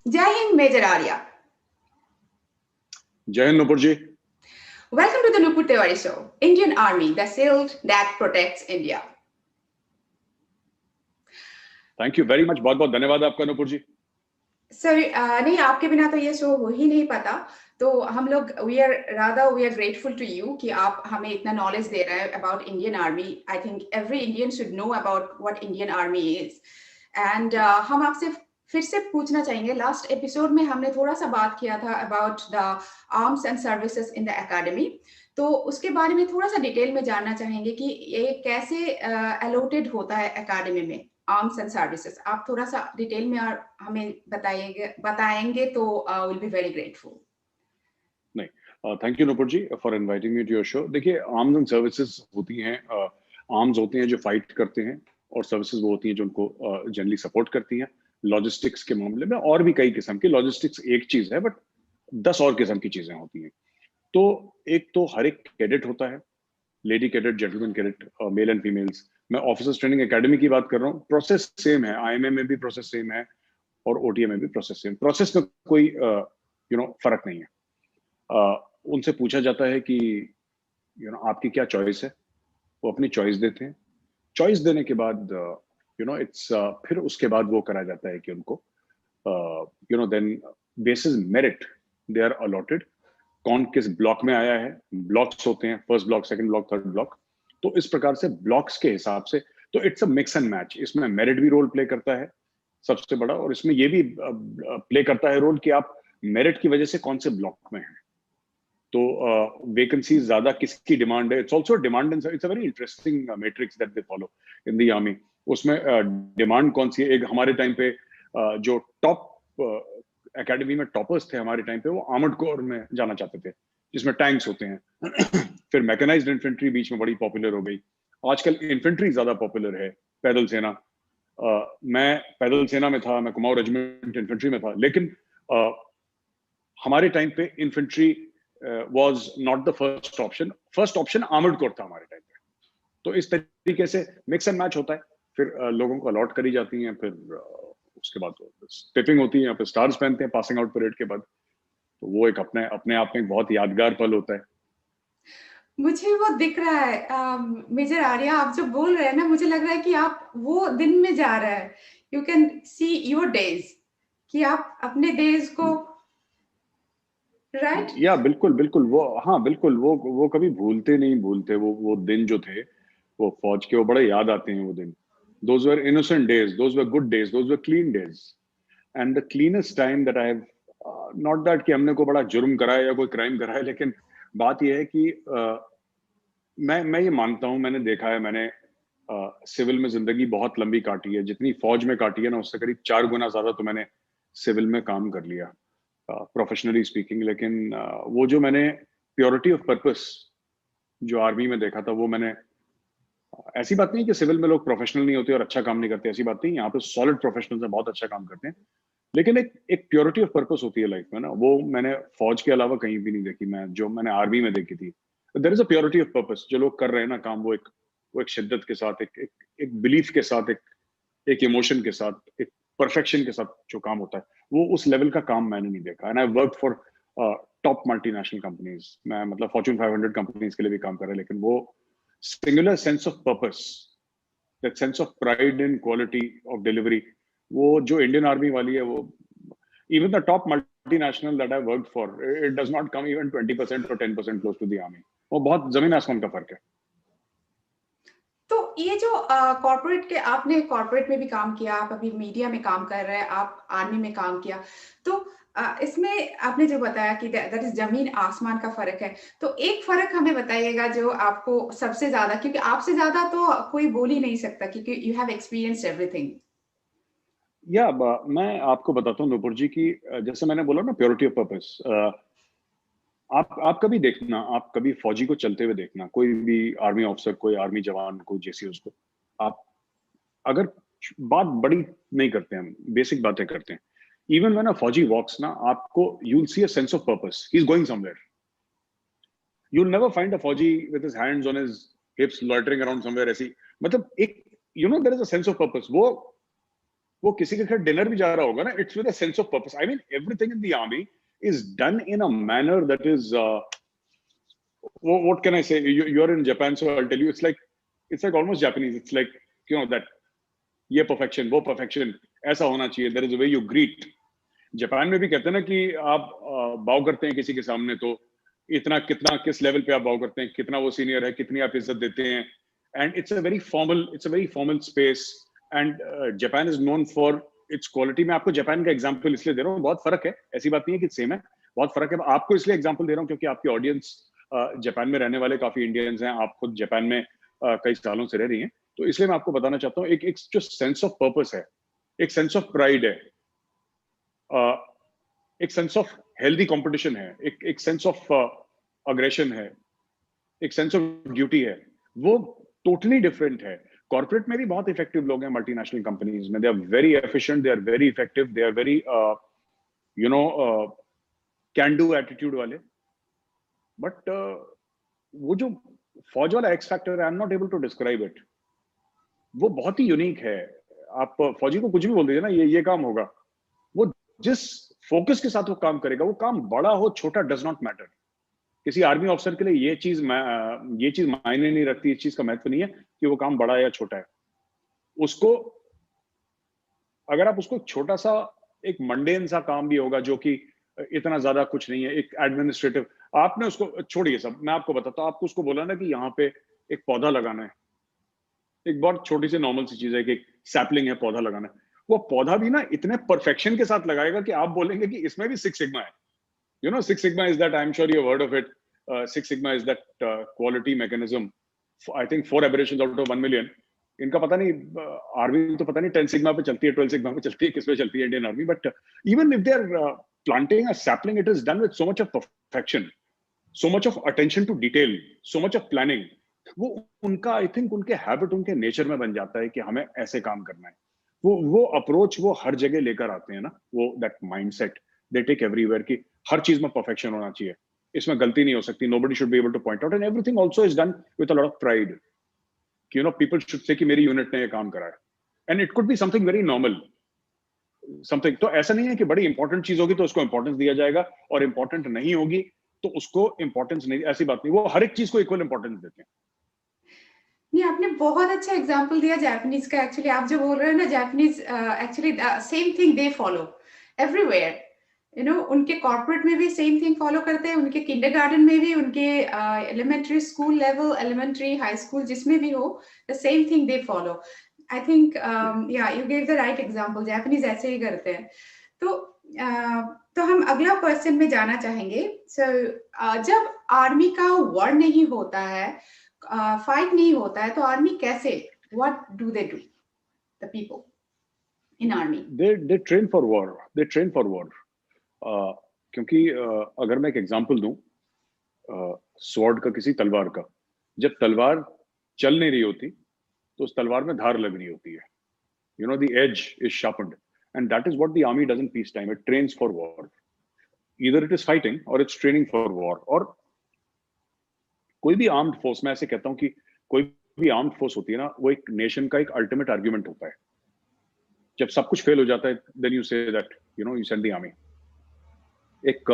Jai Hind, Major Arya. Jai Hind, Nupur ji. Welcome to the Nupur Tiwari Show, Indian Army, the shield that protects India. Thank you very much. बहुत बहुत धन्यवाद आपका नूपुर जी. Sir नहीं, आपके बिना तो ये शो हो ही नहीं पाता. तो हम लोग we are grateful to you कि आप हमें इतना नॉलेज दे रहे हैं about Indian army. I think every Indian should know about what Indian army is. And हम आपसे फिर से पूछना चाहेंगे, लास्ट एपिसोड में हमने थोड़ा सा बात किया था about the arms and services in the academy. तो उसके बारे में थोड़ा सा डिटेल में जानना चाहेंगे कि ये कैसे अलॉटेड होता है एकेडमी में आर्म्स एंड सर्विसेज. आप थोड़ा सा डिटेल में हमें बताएंगे तो विल बी वेरी ग्रेटफुल. नहीं, thank you Nupur ji for inviting me to your show. देखिए, आर्म्स एंड सर्विसेज होती हैं, आर्म्स होते हैं जो फाइट करते हैं, और सर्विसेज वो होती हैं जो उनको जनरली सपोर्ट करती हैं. लॉजिस्टिक्स के मामले में और भी कई किस्म की, लॉजिस्टिक्स एक चीज है बट 10 और किस्म की चीजें होती हैं. तो एक तो हर एक कैडेट होता है, lady cadet, gentleman cadet, male and females. मैं ऑफिसर्स ट्रेनिंग एकेडमी की बात कर रहा हूँ. प्रोसेस सेम है, आईएमए में भी प्रोसेस सेम है और ओटीए में भी प्रोसेस सेम. प्रोसेस में कोई फर्क नहीं है. उनसे पूछा जाता है कि आपकी क्या चॉइस है. वो अपनी चॉइस देते हैं. चॉइस देने के बाद इट्स फिर उसके बाद वो करा जाता है कि उनको then basis merit they are allotted. कौन किस ब्लॉक में आया है, ब्लॉक्स होते हैं, first block, second block, third block. तो इस प्रकार से ब्लॉक्स के हिसाब से, तो it's a mix and match. इसमें मेरिट भी रोल प्ले करता है सबसे बड़ा, और इसमें ये भी प्ले करता है रोल कि आप मेरिट की वजह से कौन से ब्लॉक में हैं. तो वैकेंसी ज्यादा किसकी डिमांड है, it's also demand. It's a very interesting matrix that they follow in the army. उसमें डिमांड कौन सी है. एक हमारे टाइम पे जो टॉप एकेडमी में टॉपर्स थे हमारे टाइम पे, वो आर्मर्ड कोर में जाना चाहते थे जिसमें टैंक्स होते हैं. फिर मैकेनाइज्ड इन्फेंट्री बीच में बड़ी पॉपुलर हो गई. आजकल इन्फेंट्री ज्यादा पॉपुलर है, पैदल सेना. मैं पैदल सेना में था, मैं कुमाऊं रेजिमेंट इन्फेंट्री में था, लेकिन हमारे टाइम पे infantry was not the first option. First option armoured corps था हमारे टाइम पे. तो इस तरीके से मिक्स एंड मैच होता है. फिर लोगों को अलॉट करी जाती हैं, फिर उसके बाद स्टेपिंग होती है, फिर स्टार्स पहनते हैं पासिंग आउट परेड के बाद. तो वो एक अपने आप में बहुत यादगार पल होता है. मुझे वो दिख रहा है मेजर आर्या, आप जो बोल रहे हैं ना, मुझे लग रहा है कि आप वो दिन में जा रहे हैं. You can see your days, कि आप अपने डेज को राइट. या बिल्कुल बिल्कुल, वो हाँ बिल्कुल, वो कभी नहीं भूलते वो दिन जो थे, वो फौज के, वो बड़े याद आते हैं वो दिन. Those were innocent days, those were good days, those were clean days, and the cleanest time that I have, not that कि हमने कोई बड़ा जुर्म करा है या कोई क्राइम करा है, लेकिन बात यह है कि मैं ये मानता हूँ, मैंने देखा है, मैंने सिविल में जिंदगी बहुत लंबी काटी है. जितनी फौज में काटी है ना, उससे करीब 4 गुना ज्यादा तो मैंने सिविल में काम कर लिया, प्रोफेशनली स्पीकिंग. लेकिन वो जो मैंने प्योरिटी ऑफ पर्पस जो आर्मी में देखा था, वो मैंने, ऐसी बात नहीं कि सिविल में लोग प्रोफेशनल नहीं होते और अच्छा काम नहीं करते, ऐसी बात नहीं. यहाँ पे सॉलिड प्रोफेशनल्स हैं, बहुत अच्छा काम करते हैं, लेकिन एक प्योरिटी ऑफ पर्पस होती है लाइफ में ना, वो मैंने फौज के अलावा कहीं भी नहीं देखी. जो मैंने आर्मी में देखी थी, there is a purity of purpose. जो लोग कर रहे हैं ना काम, वो एक शिद्दत के साथ, एक बिलीफ के साथ, एक इमोशन के साथ, एक परफेक्शन के साथ जो काम होता है, वो उस लेवल का काम मैंने नहीं देखा. And I work for top multinational companies. मैं मतलब फॉर्च्यून 500 कंपनीज के लिए भी काम कर रहा है, लेकिन वो singular sense of purpose, that sense of pride in quality of delivery, वो जो इंडियन आर्मी वाली है, वो even the top multinational that I worked for, it does not come even 20% or 10% close to the army. वो बहुत जमीन आसमान का फर्क है. तो ये जो कॉर्पोरेट के, आपने कॉर्पोरेट में भी काम किया, आप अभी मीडिया में काम कर रहे हैं, आप आर्मी में काम किया, तो इसमें आपने जो बताया कि दैट इज जमीन आसमान का फर्क है. तो एक फर्क हमें बताइएगा जो आपको सबसे ज्यादा, क्योंकि आपसे ज्यादा तो कोई बोल ही नहीं सकता, क्योंकि यू हैव एक्सपीरियंस्ड एवरीथिंग. या मैं आपको बताता हूँ नूपुर जी की, जैसे मैंने बोला ना, प्योरिटी ऑफ पर्पस. आप कभी देखना, आप कभी फौजी को चलते हुए देखना, कोई भी आर्मी ऑफिसर, कोई आर्मी जवान को, जैसी उसको, आप अगर बात बड़ी नहीं करते हैं, हम बेसिक बातें करते हैं. इवन व्हेन अ फौजी वॉक्स ना, आपको you will see a sense of purpose. He is going somewhere. You will never find a फौजी with his hands on his hips loitering around somewhere. ऐसी मतलब एक there is a sense of purpose. वो वो किसी के घर dinner भी जा रहा होगा ना, it's with a sense of purpose. I mean everything in the army is done in a manner that is what can I say, you're in Japan, so I'll tell you, it's like almost Japanese. It's like, you know, that ये perfection, वो perfection, ऐसा होना चाहिए. There is a way you greet. Japan में भी कहते हैं ना कि आप बाव करते हैं किसी के सामने, तो इतना कितना किस लेवल पे आप बाव करते हैं, कितना वो सीनियर है, कितनी आप इज्जत देते हैं. And it's a very formal space. And Japan is known for its quality. मैं आपको जापान का एग्जांपल इसलिए दे रहा हूँ, बहुत फर्क है, ऐसी बात नहीं है कि सेम है, बहुत फर्क है. आपको इसलिए एग्जांपल दे रहा हूँ क्योंकि आपकी ऑडियंस जापान में रहने वाले काफी इंडियंस हैं, आप खुद जापान में कई सालों से रह रही हैं, तो इसलिए मैं आपको बताना चाहता हूँ, एक जो सेंस ऑफ पर्पस है, एक सेंस ऑफ प्राइड है, एक सेंस ऑफ हेल्दी कंपटीशन है, एक सेंस ऑफ अग्रेशन है, एक सेंस ऑफ ड्यूटी है, वो टोटली डिफरेंट है. कॉर्पोरेट में भी बहुत इफेक्टिव लोग हैं मल्टीनेशनल कंपनीज में. They are very efficient, they are very effective, they are very you know can do attitude वाले. बट वो जो फौज वाला एक्स फैक्टर है, I am not able to describe it. वो बहुत ही यूनिक है. आप फौजी को कुछ भी बोल दीजिए ना, ये काम होगा, वो जिस फोकस के साथ वो काम करेगा, वो काम बड़ा हो छोटा डज नॉट मैटर. किसी आर्मी ऑफिसर के लिए ये चीज मायने नहीं रखती, इस चीज का महत्व नहीं है कि वो काम बड़ा है या छोटा है. उसको अगर आप उसको छोटा सा एक मंडेन सा काम भी होगा जो कि इतना ज्यादा कुछ नहीं है, एक एडमिनिस्ट्रेटिव, आपने उसको छोड़िए सब, मैं आपको बताता हूँ. आपको उसको बोला ना कि यहाँ पे एक पौधा लगाना है, एक बहुत छोटी सी नॉर्मल सी चीज है कि एक सैपलिंग है, पौधा लगाना है. वो पौधा भी ना इतने परफेक्शन के साथ लगाएगा कि आप बोलेंगे कि इसमें भी 6 सिग्मा है. You know, 6 Sigma is that, I'm sure you've heard of it. 6 Sigma is that quality mechanism. I think 4 aberrations out of 1 million. इनका पता नहीं, आर्मी तो पता नहीं 10 Sigma पे चलती है, 12 Sigma पे चलती है, किस पे चलती है Indian army. But even if they're planting a sapling, it is done with so much of perfection, so much of attention to detail, so much of planning. वो उनका, I think उनके हैबिट, उनके नेचर में बन जाता है कि हमें ऐसे काम करना है. वो अप्रोच वो हर जगह लेकर आते हैं ना, वो that mindset they take everywhere कि हर चीज में परफेक्शन होना चाहिए, इसमें गलती नहीं हो सकती. nobody should be able to point out, and everything also is done with a lot of pride. You know, people should say कि मेरी यूनिट ने ये काम करा है, and it could be something very normal, something. तो ऐसा नहीं है कि बड़ी इंपॉर्टेंट चीज होगी तो उसको इंपॉर्टेंस दिया जाएगा और इंपॉर्टेंट नहीं होगी तो उसको इंपॉर्टेंस नहीं, ऐसी बात नहीं. वो हर एक चीज को इक्वल इंपॉर्टेंस देते हैं. नहीं, आपने बहुत अच्छा एग्जांपल दिया जापानीज का. एक्चुअली आप जो बोल रहे हो ना, Japanese actually same thing they follow everywhere. You know, उनके कॉर्पोरेट में भी सेम थिंग फॉलो करते हैं, उनके किंडरगार्टन में भी, उनके elementary school level, elementary, high school, जिसमें भी हो, the same thing they follow. I think या you give the right example. Japanese ऐसे ही करते हैं. तो हम अगला क्वेश्चन में जाना चाहेंगे. जब आर्मी का वॉर नहीं होता है, फाइट नहीं होता है, तो आर्मी कैसे, what do they do, the people in army? They train for war. They train for war. क्योंकि अगर मैं एक एग्जांपल दूं, स्वॉर्ड का, किसी तलवार का, जब तलवार चल नहीं रही होती तो उस तलवार में धार लग रही होती है. You know, the edge is sharpened, and that is what the army does in peace time. It trains for war. Either it is fighting or it's training for war. और कोई भी आर्म्ड फोर्स, मैं ऐसे कहता हूं कि कोई भी आर्म्ड फोर्स होती है ना, वो एक नेशन का एक अल्टीमेट आर्ग्यूमेंट होता है. जब सब कुछ फेल हो जाता है, then you say that, you know, you send the army. एक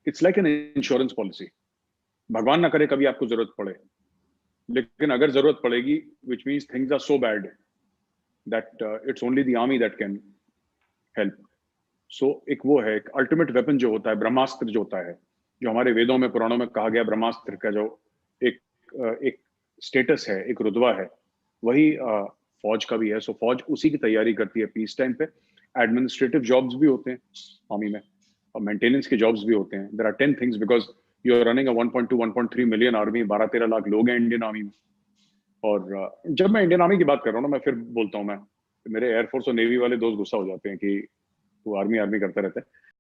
it's like an insurance policy. भगवान ना करे कभी आपको जरूरत पड़े, लेकिन अगर जरूरत पड़ेगी, which means things are so bad that it's only the army that can help. So एक वो है, एक अल्टीमेट वेपन जो होता है, ब्रह्मास्त्र जो होता है, जो हमारे वेदों में, पुराणों में कहा गया, ब्रह्मास्त्र का जो एक स्टेटस है, एक रुतबा है, वही फौज का भी है. सो फौज उसी की तैयारी करती है पीस टाइम पे. एडमिनिस्ट्रेटिव जॉब्स भी होते हैं आर्मी में, और मेंटेनेंस के जॉब्स भी होते हैं. There are 10 things because you are running a 1.2-1.3 million army. 12-13 lakh लोग हैं इंडियन आर्मी में. और जब मैं इंडियन आर्मी की बात कर रहा हूँ ना, मैं फिर बोलता हूँ, मैं, मेरे एयरफोर्स और नेवी वाले दोस्त गुस्सा हो जाते हैं कि वो आर्मी करता रहता है.